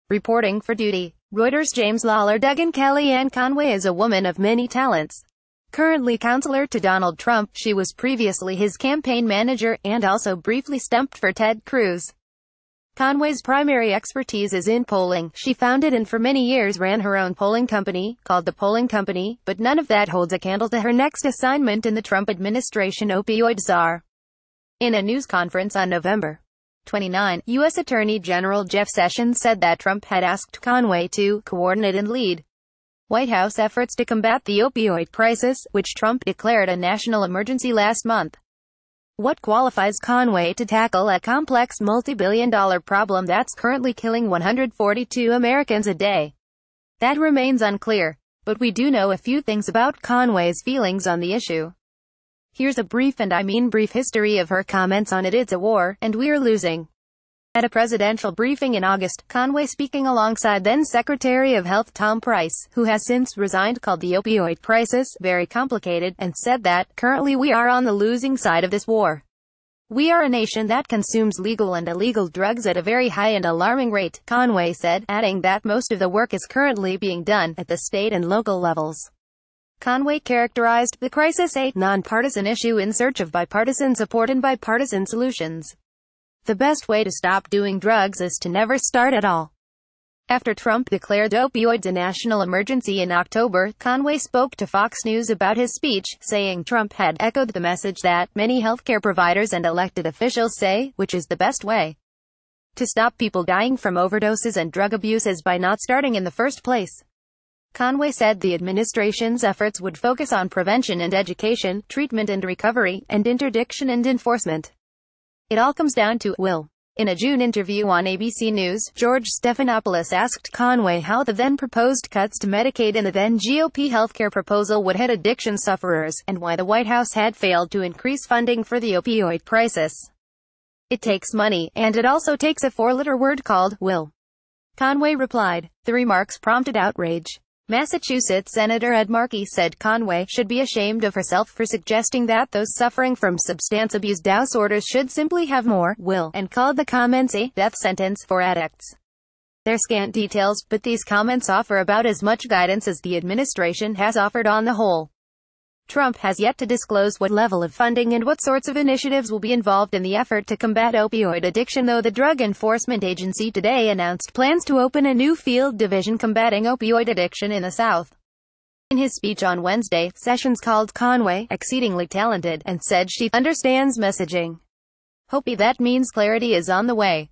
Reporting for duty, ReutersJames. Lawler. Duggan. Kellyanne Conway is a woman of many talents. Currently counselor to Donald Trump, she was previously his campaign manager, and also briefly stumped for Ted Cruz. Conway's primary expertise is in polling. She founded and for many years ran her own polling company, called the Polling Company, but none of that holds a candle to her next assignment in the Trump administration opioid czar. In a news conference on November 29, U.S. Attorney General Jeff Sessions said that Trump had asked Conway to coordinate and lead White House efforts to combat the opioid crisis, which Trump declared a national emergency last month. What qualifies Conway to tackle a complex multi-billion-dollar problem that's currently killing 142 Americans a day? That remains unclear, but we do know a few things about Conway's feelings on the issue. Here's a brief, and I mean brief, history of her comments on it. It's a war, and we're losing. At a presidential briefing in August, Conway, speaking alongside then Secretary of Health Tom Price, who has since resigned, called the opioid crisis very complicated, and said that, currently we are on the losing side of this war. We are a nation that consumes legal and illegal drugs at a very high and alarming rate, Conway said, adding that most of the work is currently being done at the state and local levels. Conway characterized the crisis a nonpartisan issue in search of bipartisan support and bipartisan solutions. The best way to stop doing drugs is to never start at all. After Trump declared opioids a national emergency in October, Conway spoke to Fox News about his speech, saying Trump had echoed the message that many healthcare providers and elected officials say, which is the best way to stop people dying from overdoses and drug abuse is by not starting in the first place. Conway said the administration's efforts would focus on prevention and education, treatment and recovery, and interdiction and enforcement. It all comes down to will. In a June interview on ABC News, George Stephanopoulos asked Conway how the then proposed cuts to Medicaid and the then GOP healthcare proposal would hit addiction sufferers, and why the White House had failed to increase funding for the opioid crisis. It takes money, and it also takes a four-letter word called will. Conway replied. The remarks prompted outrage. Massachusetts Senator Ed Markey said Conway should be ashamed of herself for suggesting that those suffering from substance abuse disorders should simply have more will, and called the comments a death sentence for addicts. They're scant details, but these comments offer about as much guidance as the administration has offered on the whole. Trump has yet to disclose what level of funding and what sorts of initiatives will be involved in the effort to combat opioid addiction, though the Drug Enforcement Agency today announced plans to open a new field division combating opioid addiction in the South. In his speech on Wednesday, Sessions called Conway exceedingly talented and said she understands messaging. Hope that means clarity is on the way.